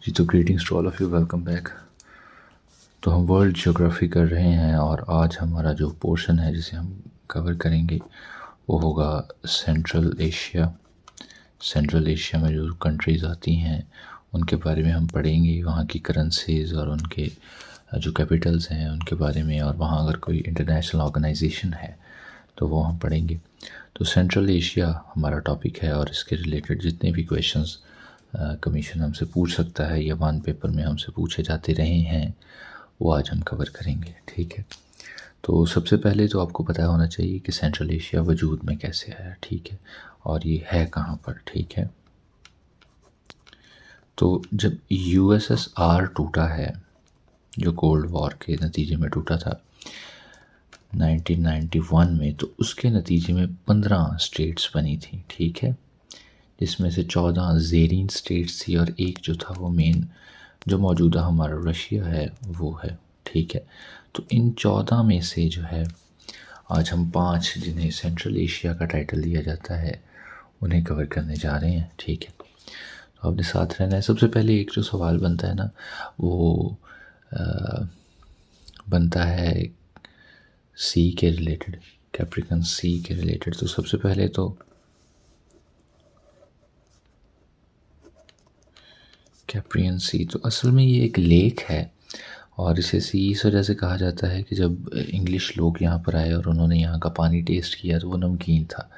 जी तो greetings to all of you, welcome back. तो हम वर्ल्ड ज्योग्राफी कर रहे हैं और आज हमारा जो पोर्शन है जिसे हम कवर करेंगे वो होगा सेंट्रल एशिया। सेंट्रल एशिया में जो कंट्रीज़ आती हैं उनके बारे में हम पढ़ेंगे, वहाँ की करेंसीज और उनके जो कैपिटल्स हैं उनके बारे में, और वहाँ अगर कोई इंटरनेशनल ऑर्गेनाइजेशन है तो वो हम पढ़ेंगे। तो सेंट्रल एशिया हमारा टॉपिक है और इसके रिलेटेड जितने भी क्वेश्चंस कमीशन हमसे पूछ सकता है या वन पेपर में हमसे पूछे जाते रहे हैं वो आज हम कवर करेंगे, ठीक है। तो सबसे पहले तो आपको पता होना चाहिए कि सेंट्रल एशिया वजूद में कैसे आया, ठीक है, और ये है कहाँ पर, ठीक है। तो जब यूएसएसआर टूटा है, जो कोल्ड वॉर के नतीजे में टूटा था 1991 में, तो उसके नतीजे में 15 स्टेट्स बनी थी, ठीक है, जिसमें से 14 ज़ेरीन स्टेट्स थी और एक जो था वो मेन जो मौजूदा हमारा रशिया है वो है, ठीक है। तो इन 14 में से जो है आज हम 5 जिन्हें सेंट्रल एशिया का टाइटल दिया जाता है उन्हें कवर करने जा रहे हैं, ठीक है। तो आपने साथ रहना है। सबसे पहले एक जो सवाल बनता है ना वो बनता है सी के रिलेटेड, कैप्रिकन सी के रिलेटेड। तो सबसे पहले तो कैप्रियन सी, तो असल में ये एक लेक है और इसे सी इस वजह से कहा जाता है कि जब इंग्लिश लोग यहाँ पर आए और उन्होंने यहाँ का पानी टेस्ट किया तो वो नमकीन था।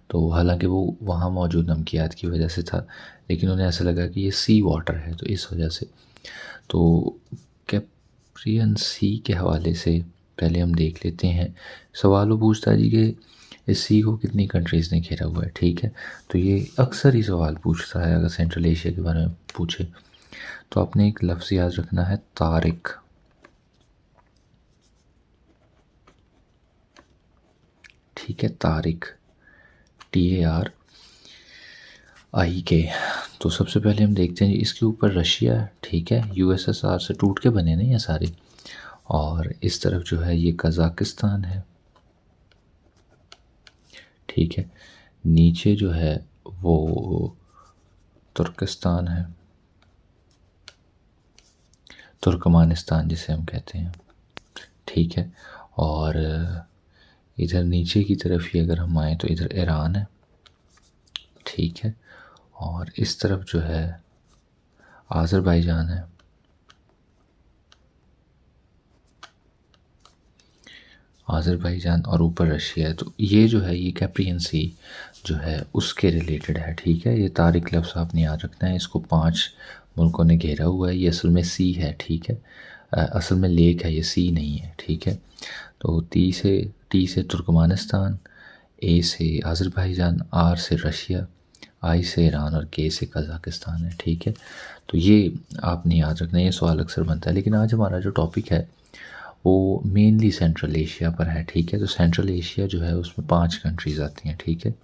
तो हालांकि वो वहाँ मौजूद नमकियात की वजह से था, लेकिन उन्हें ऐसा लगा कि ये सी वाटर है तो इस वजह से। तो कैप्रियन सी के हवाले से पहले हम देख लेते हैं। सवाल वो पूछता है जी कि इस सी को कितनी कंट्रीज़ ने घेरा हुआ है, ठीक है। तो ये अक्सर ही सवाल पूछता है अगर सेंट्रल एशिया के बारे में पूछे। तो आपने एक लफ्ज़ याद रखना है, तारिक, ठीक है, तारिक, TARIK। तो सबसे पहले हम देखते हैं इसके ऊपर रशिया है, ठीक है, यूएसएसआर से टूट के बने नहीं है सारे, और इस तरफ जो है ये कज़ाकिस्तान है, ठीक है। नीचे जो है वो तुर्किस्तान है, तुर्कमानिस्तान जिसे हम कहते हैं, ठीक है। और इधर नीचे की तरफ ही अगर हम आए तो इधर ईरान है, ठीक है। और इस तरफ जो है आज़रबाईजान है, आज़रबाईजान, और ऊपर रशिया है। तो ये जो है ये कैप्रियन सी जो है उसके रिलेटेड है, ठीक है। ये तारिक लफ्ज़ आपने याद रखना है, इसको 5 मुल्कों ने घेरा हुआ है। ये असल में सी है, ठीक है, असल में लेक है, ये सी नहीं है, ठीक है। तो टी से तुर्कमानिस्तान, ए से आज़रबाईजान, आर से रशिया, आई से ईरान और के से कज़ाकिस्तान है, ठीक है। तो ये आपने याद रखना है, ये सवाल अक्सर बनता है। लेकिन आज हमारा जो टॉपिक है वो मेनली सेंट्रल एशिया पर है, ठीक है। तो सेंट्रल एशिया जो है उसमें 5 कंट्रीज़ आती हैं, ठीक है।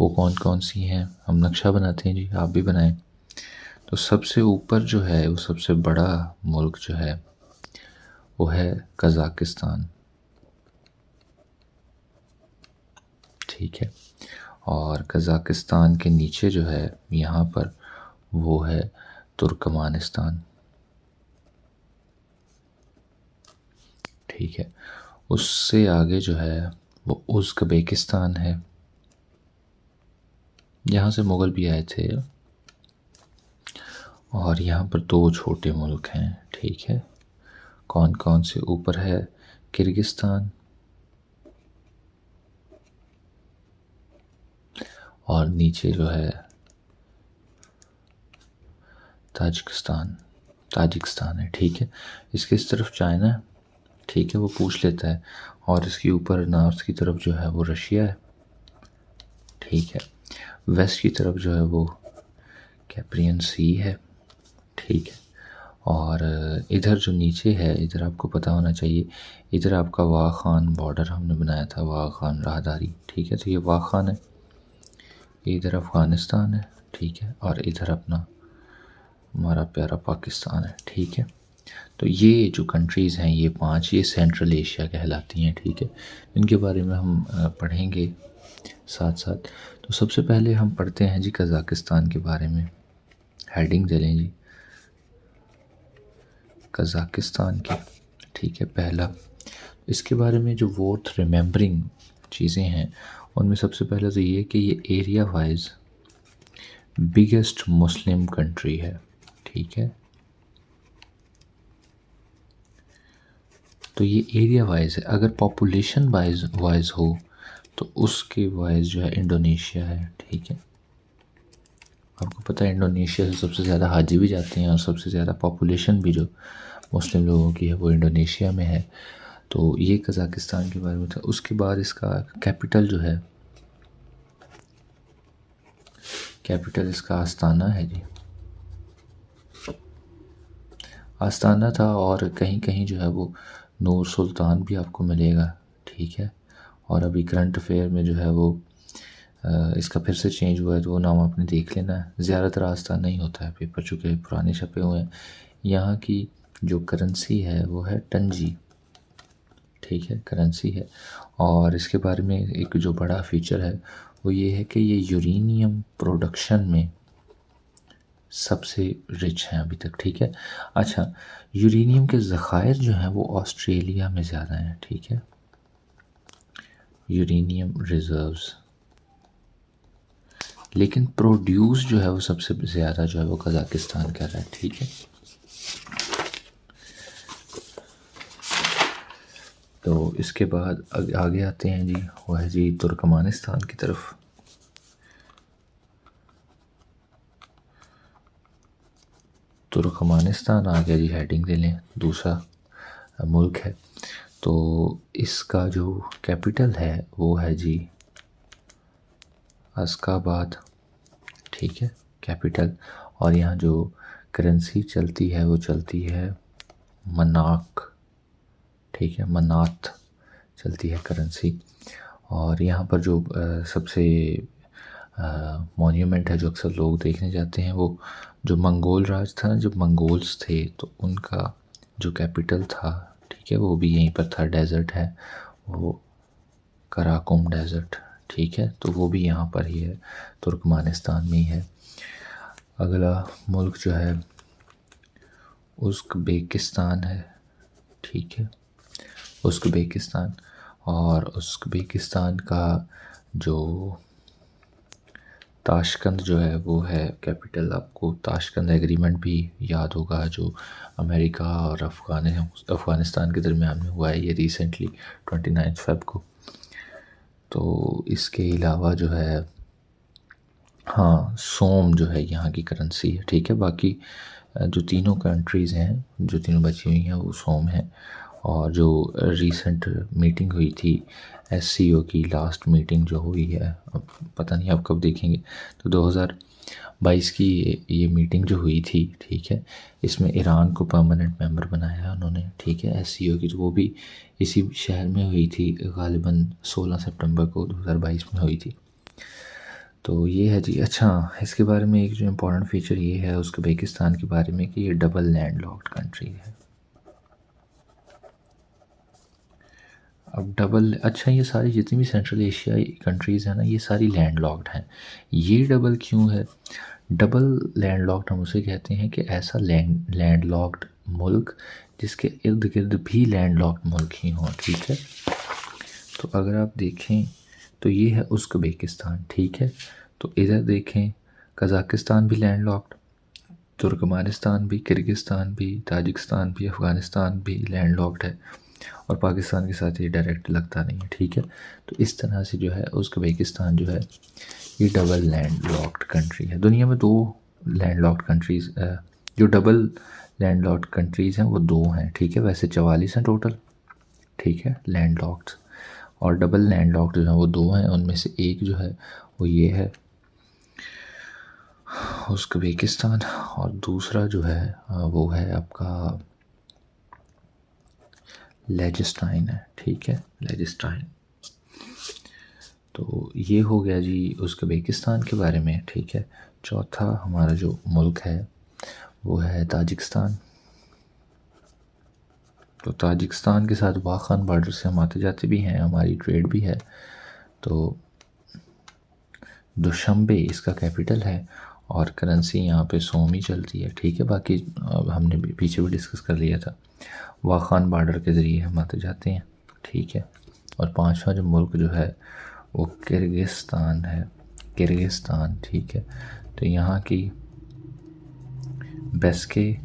वो कौन कौन सी हैं हम नक्शा बनाते हैं जी, आप भी बनाएं। तो सबसे ऊपर जो है वो सबसे बड़ा मुल्क जो है वो है कज़ाकिस्तान, ठीक है। और कज़ाकिस्तान के नीचे जो है यहाँ पर वो है तुर्कमानिस्तान, ठीक है। उससे आगे जो है वो उज़्बेकिस्तान है, यहाँ से मुग़ल भी आए थे। और यहाँ पर 2 छोटे मुल्क हैं, ठीक है। कौन कौन से? ऊपर है किर्गिस्तान और नीचे जो है ताजिकिस्तान है, ठीक है। इसके इस तरफ चाइना है, ठीक है, वो पूछ लेता है। और इसके ऊपर नॉर्थ की तरफ जो है वो रशिया है, ठीक है। वेस्ट की तरफ जो है वो कैप्रियन सी है, ठीक है। और इधर जो नीचे है इधर आपको पता होना चाहिए, इधर आपका वाह खान बॉर्डर हमने बनाया था, वाह खान राहदारी, ठीक है। तो ये वाह खान है, इधर अफ़गानिस्तान है, ठीक है, और इधर अपना हमारा प्यारा पाकिस्तान है, ठीक है। तो ये जो कंट्रीज़ हैं ये 5 ये सेंट्रल एशिया कहलाती हैं, ठीक है। इनके बारे में हम पढ़ेंगे साथ साथ। तो सबसे पहले हम पढ़ते हैं जी कज़ाकिस्तान के बारे में। हेडिंग चलें जी कज़ाकिस्तान की, ठीक है। पहला इसके बारे में जो वर्थ रिमेंबरिंग चीज़ें हैं उनमें सबसे पहले तो ये कि ये area wise biggest Muslim country है, ठीक है। तो ये एरिया वाइज है। अगर पॉपुलेशन वाइज हो तो उसके वाइज जो है इंडोनेशिया है, ठीक है। आपको पता है इंडोनेशिया से सबसे ज़्यादा हाजी भी जाते हैं और सबसे ज़्यादा पॉपुलेशन भी जो मुस्लिम लोगों की है वो इंडोनेशिया में है। तो ये कज़ाकिस्तान के बारे में था। उसके बाद इसका कैपिटल जो है, कैपिटल इसका आस्ताना है जी, आस्ताना था। और कहीं कहीं जो है वो नूर सुल्तान भी आपको मिलेगा, ठीक है। और अभी करंट अफेयर में जो है वो इसका फिर से चेंज हुआ है तो वो नाम आपने देख लेना है। ज़्यादातर आस्ताना ही होता है, पेपर चूँकि पुराने छपे हुए हैं। यहाँ की जो करेंसी है वो है टंजी, ठीक है, करेंसी है। और इसके बारे में एक जो बड़ा फीचर है वो ये है कि ये यूरेनियम प्रोडक्शन में सबसे रिच हैं अभी तक, ठीक है। अच्छा, यूरेनियम के ज़खायर जो हैं वो ऑस्ट्रेलिया में ज़्यादा हैं, ठीक है, यूरेनियम रिजर्व्स। लेकिन प्रोड्यूस जो है वो सबसे ज़्यादा जो है वो कज़ाकिस्तान कर रहा है, ठीक है। तो इसके बाद आगे आते हैं जी, वो है जी तुर्कमानिस्तान की तरफ। तुर्कमानिस्तान आ गया जी, हेडिंग दे लें, दूसरा मुल्क है। तो इसका जो कैपिटल है वो है जी अश्काबाद, ठीक है, कैपिटल। और यहाँ जो करेंसी चलती है वो चलती है मनाक, ठीक है, मनात चलती है करेंसी। और यहाँ पर जो सबसे मॉन्यूमेंट है जो अक्सर लोग देखने जाते हैं वो जो मंगोल राज था ना, जब मंगोल्स थे तो उनका जो कैपिटल था, ठीक है, वो भी यहीं पर था। डेज़र्ट है वो, कराकुम डेज़र्ट, ठीक है। तो वो भी यहाँ पर ही है, तुर्कमानिस्तान में ही है। अगला मुल्क जो है उज़्बेकिस्तान है, ठीक है, उज़्बेकिस्तान। और उज़्बेकिस्तान का जो ताशकंद जो है वो है कैपिटल। आपको ताशकंद एग्रीमेंट भी याद होगा जो अमेरिका और अफ़गानिस्तान के दरमियान में हुआ है ये रिसेंटली 29 फ़रवरी को। तो इसके अलावा जो है, हाँ, सोम जो है यहाँ की करेंसी है, ठीक है। बाकी जो तीनों कंट्रीज़ हैं, जो तीनों बची हुई हैं वो सोम है। और जो रिसेंट मीटिंग हुई थी SCO की, लास्ट मीटिंग जो हुई है, अब पता नहीं आप कब देखेंगे, तो 2022 की ये मीटिंग जो हुई थी, ठीक है, इसमें ईरान को परमानेंट मेंबर बनाया है उन्होंने, ठीक है, SCO की। तो वो भी इसी शहर में हुई थी, गालिबन 16 सितंबर को 2022 में हुई थी। तो ये है जी। अच्छा, इसके बारे में एक जो इम्पोर्टेंट फीचर ये है उज़्बेकिस्तान के बारे में कि ये डबल लैंड लॉक्ड कंट्री है। अब डबल, अच्छा, ये सारी जितनी भी सेंट्रल एशियाई कंट्रीज़ हैं ना, ये सारी लैंड लॉक्ड हैं। ये डबल क्यों है? डबल लैंड लॉक्ड हम उसे कहते हैं कि ऐसा लैंड लॉक्ड मुल्क जिसके इर्द गिर्द भी लैंड लॉक्ड मुल्क ही हों, ठीक है। तो अगर आप देखें तो ये है उज़्बेकिस्तान, ठीक है। तो इधर देखें, कज़ाकिस्तान भी लैंड लॉक्ड, तुर्कमानिस्तान भी, किर्गिस्तान भी, ताजिकिस्तान भी, अफ़गानिस्तान भी लैंड लॉक्ड है। और पाकिस्तान के साथ ये डायरेक्ट लगता नहीं है, ठीक है। तो इस तरह से जो है उज़्बेकिस्तान जो है ये डबल लैंड लॉक्ड कंट्री है। दुनिया में दो लैंड लॉक्ड कंट्रीज़, जो डबल लैंड लॉक्ड कंट्रीज़ हैं वो दो हैं, ठीक है। वैसे 44 हैं टोटल, ठीक है, लैंड लॉक्ड। और डबल लैंड लॉक्ड जो है वो दो हैं, उनमें से एक जो है वो ये है उज़्बेकिस्तान, और दूसरा जो है वो है आपका लेजिस्टाइन है, ठीक है, लेजिस्टाइन। तो ये हो गया जी उज़्बेकिस्तान के बारे में, ठीक है। चौथा हमारा जो मुल्क है वो है ताजिकिस्तान। तो ताजिकिस्तान के साथ वाखान बॉर्डर से हम आते जाते भी हैं, हमारी ट्रेड भी है। तो दुशंबे इसका कैपिटल है और करेंसी यहाँ पे सोम ही चलती है, ठीक है। बाकी हमने भी पीछे भी डिस्कस कर लिया था, वाखान बॉर्डर के ज़रिए हम आते जाते हैं, ठीक है। और पांचवा जो मुल्क जो है वो किर्गिस्तान है, किर्गिस्तान, ठीक है। तो यहाँ की बेस्के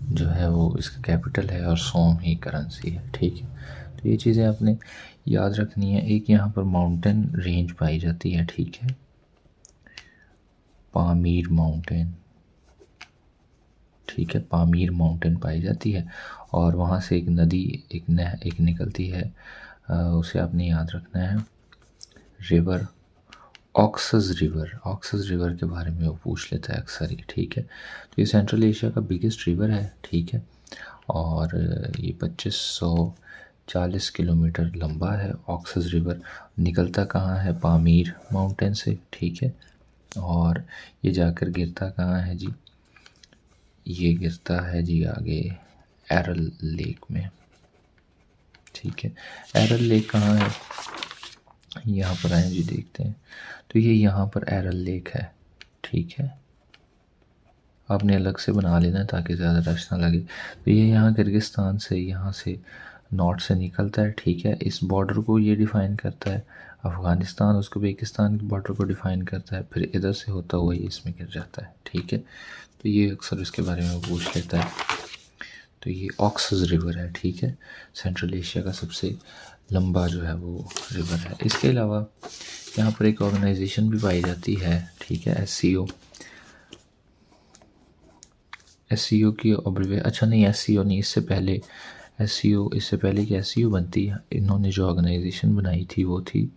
जो है वो इसका कैपिटल है और सोम ही करेंसी है, ठीक है। तो ये चीज़ें आपने याद रखनी है। एक यहाँ पर माउंटेन रेंज पाई जाती है, ठीक है, पामीर माउंटेन, ठीक है, पामीर माउंटेन पाई जाती है। और वहाँ से एक नदी एक निकलती है, उसे आपने याद रखना है, river Oxus river. Oxus river के बारे में वो पूछ लेता है अक्सर ही, ठीक है। तो ये सेंट्रल एशिया का बिगेस्ट रिवर है, ठीक है। और ये 2540 किलोमीटर लंबा है ऑक्सस रिवर। निकलता कहाँ है, पामीर माउंटेन से, ठीक है। और ये जाकर गिरता कहाँ है जी, ये गिरता है जी आगे एरल लेक में, ठीक है। एरल लेक कहाँ है, यहाँ पर आए जी, देखते हैं। तो ये यहाँ पर एरल लेक है, ठीक है। आपने अलग से बना लेना है ताकि ज़्यादा रश ना लगे। तो ये यहाँ किर्गिस्तान से, यहाँ से नॉर्थ से निकलता है, ठीक है। इस बॉर्डर को ये डिफ़ाइन करता है, अफ़गानिस्तान उज़्बेकिस्तान के बॉर्डर को डिफ़ाइन करता है, फिर इधर से होता हुआ ये इसमें गिर जाता है, ठीक है। तो ये अक्सर इसके बारे में पूछ लेता है। तो ये ऑक्सस रिवर है, ठीक है, सेंट्रल एशिया का सबसे लंबा जो है वो रिवर है। इसके अलावा यहाँ पर एक ऑर्गेनाइजेशन भी पाई जाती है, ठीक है, SCO। SCO की अच्छा नहीं, SCO नहीं, इससे पहले इससे पहले कि SCO बनती है, इन्होंने जो ऑर्गेनाइजेशन बनाई थी वो थी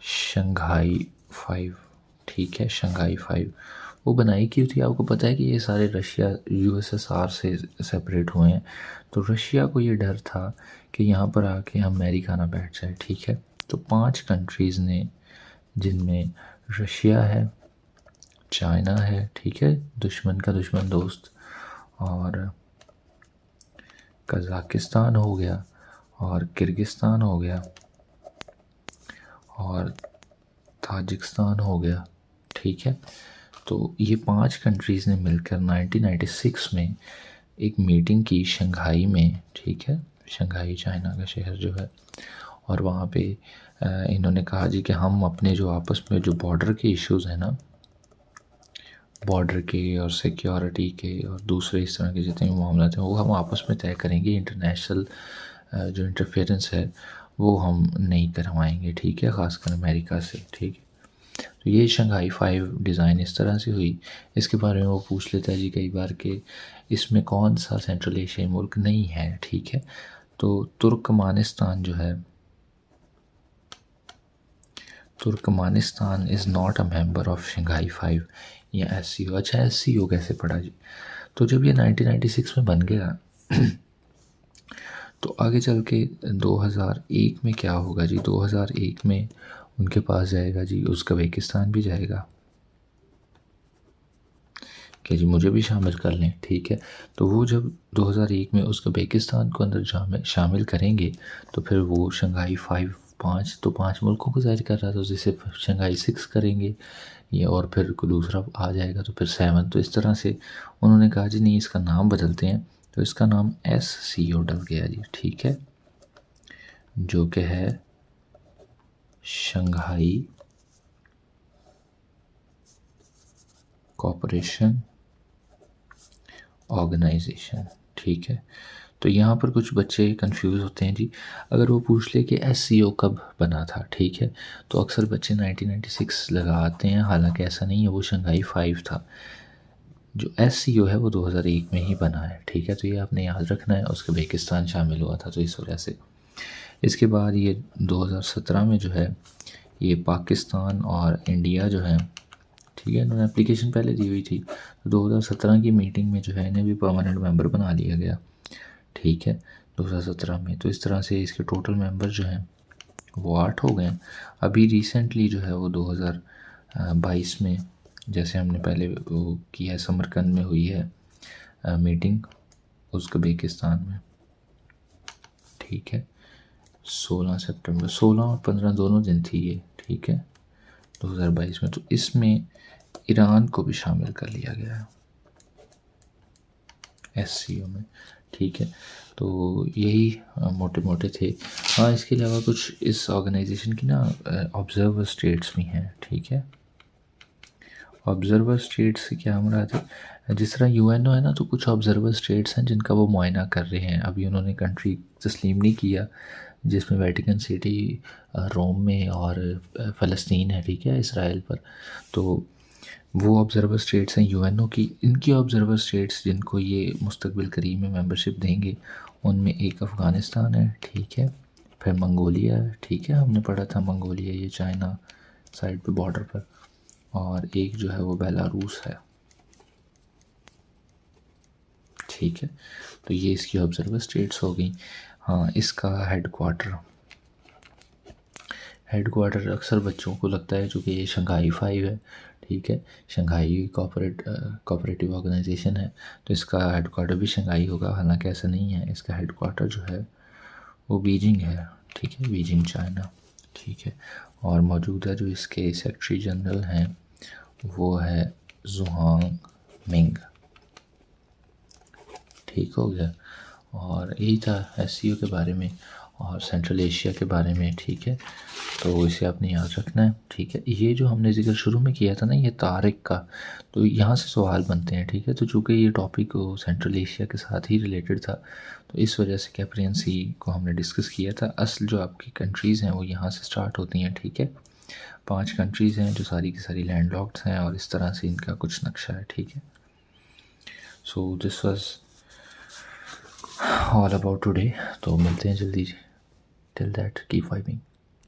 शंघाई 5, ठीक है, शंघाई 5। वो बनाई क्यों थी, आपको पता है कि ये सारे रशिया USSR से सेपरेट हुए हैं। तो रशिया को ये डर था कि यहाँ पर आके अमेरिका ना बैठ जाए, ठीक है। तो 5 कंट्रीज़ ने, जिनमें रशिया है, चाइना है, ठीक है, दुश्मन का दुश्मन दोस्त, और कज़ाकिस्तान हो गया, और किर्गिस्तान हो गया, और ताजिकिस्तान हो गया, ठीक है। तो ये 5 कंट्रीज़ ने मिलकर 1996 में एक मीटिंग की शंघाई में, ठीक है, शंघाई चाइना का शहर जो है। और वहाँ पे इन्होंने कहा जी कि हम अपने जो आपस में जो बॉर्डर के इश्यूज़ हैं ना, बॉर्डर के और सिक्योरिटी के और दूसरे इस तरह के जितने भी मामला हैं वो हम आपस में तय करेंगे। इंटरनेशनल जो इंटरफेरेंस है वो हम नहीं करवाएंगे, ठीक है, ख़ासकर अमेरिका से, ठीक है। तो ये शंघाई 5 डिज़ाइन इस तरह से हुई। इसके बारे में वो पूछ लेता है जी कई बार कि इसमें कौन सा सेंट्रल एशियाई मुल्क नहीं है, ठीक है। तो तुर्कमानिस्तान जो है, Turkmenistan is not a member of Shanghai 5 या SCO। अच्छा, SCO कैसे पड़ा जी, तो जब ये 1996 में बन गया तो आगे चल के 2001 में क्या होगा जी, 2001 में उनके पास जाएगा जी उज़्बेकिस्तान भी जाएगा कि जी मुझे भी शामिल कर लें, ठीक है। तो वो जब 2001 में उज़्बेकिस्तान को अंदर शामिल करेंगे तो फिर वो शंघाई 5 5 मुल्कों को ज़ाहिर कर रहा था, जिसे शंघाई 6 करेंगे ये, और फिर कोई दूसरा आ जाएगा तो फिर 7। तो इस तरह से उन्होंने कहा जी नहीं, इसका नाम बदलते हैं। तो इसका नाम SCO डल गया जी, ठीक है, जो कि है शंघाई कोऑपरेशन ऑर्गेनाइजेशन, ठीक है। तो यहाँ पर कुछ बच्चे कंफ्यूज होते हैं जी, अगर वो पूछ ले कि SCO कब बना था, ठीक है, तो अक्सर बच्चे 1996 लगाते हैं, हालांकि ऐसा नहीं है, वो शंघाई 5 था। जो SCO है वो 2001 में ही बना है, ठीक है। तो ये आपने याद रखना है। उज़्बेकिस्तान शामिल हुआ था तो इस वजह से। इसके बाद ये 2017 में जो है ये पाकिस्तान और इंडिया जो है, ठीक है, इन्होंने एप्लीकेशन पहले दी हुई थी, तो 2017 की मीटिंग में जो है इन्हें भी परमानेंट मेंबर बना लिया गया, ठीक है, 2017 में। तो इस तरह से इसके टोटल मेंबर जो हैं वो 8 हो गए। अभी रिसेंटली जो है वो 2022 में, जैसे हमने पहले वो किया है, समरकंद में हुई है मीटिंग उज़्बेकिस्तान में, ठीक है, 16 सितंबर, 16 और 15 दोनों दिन थी ये, ठीक है, 2022 में, तो इसमें ईरान को भी शामिल कर लिया गया है SCO में, ठीक है। तो यही मोटे मोटे थे। हाँ, इसके अलावा कुछ इस ऑर्गेनाइजेशन की ना ऑब्जर्वर स्टेट्स भी हैं, ठीक है। ऑब्जर्वर स्टेट्स से क्या मुराद है, जिस तरह UNO है ना, तो कुछ ऑब्जर्वर स्टेट्स हैं जिनका वो मुआयना कर रहे हैं। अभी उन्होंने कंट्री तस्लीम नहीं किया, जिसमें वेटिकन सिटी रोम में और फ़लस्तीन है, ठीक है, इसराइल पर। तो वो ऑब्जर्वर स्टेट्स हैं UNO की। इनकी ऑब्जर्वर स्टेट्स जिनको ये मुस्तकबिल करीब में मेंबरशिप देंगे, उनमें एक अफ़गानिस्तान है, ठीक है, फिर मंगोलिया है, ठीक है, हमने पढ़ा था मंगोलिया ये चाइना साइड पे बॉर्डर पर, और एक जो है वो बेलारूस है, ठीक है। तो ये इसकी ऑब्जर्वर स्टेट्स हो गई। हाँ, इसका हेडक्वार्टर अक्सर बच्चों को लगता है चूँकि ये शंघाई 5 है, ठीक है, शंघाई कोऑपरेटिव ऑर्गेनाइजेशन है, तो इसका हेडक्वार्टर भी शंघाई होगा। हालांकि ऐसा नहीं है, इसका हेडक्वार्टर जो है वो बीजिंग है, ठीक है, बीजिंग चाइना, ठीक है। और मौजूदा जो इसके सेक्रेटरी जनरल हैं वो है जुहांग मिंग, ठीक हो गया। और यही था SCO के बारे में और सेंट्रल एशिया के बारे में, ठीक है। तो इसे आपने याद रखना है, ठीक है। ये जो हमने जिक्र शुरू में किया था ना, ये तारिक का, तो यहाँ से सवाल बनते हैं, ठीक है। तो चूँकि ये टॉपिक सेंट्रल एशिया के साथ ही रिलेटेड था, तो इस वजह से कैप्रियन सी को हमने डिस्कस किया था। असल जो आपकी कंट्रीज़ हैं वो यहाँ से स्टार्ट होती हैं, ठीक है। 5 कंट्रीज़ हैं जो सारी की सारी लैंडलॉक्ड हैं, और इस तरह से इनका कुछ नक्शा है, ठीक है। So this was all about today. तो मिलते हैं जल्दी। Till that keep vibing.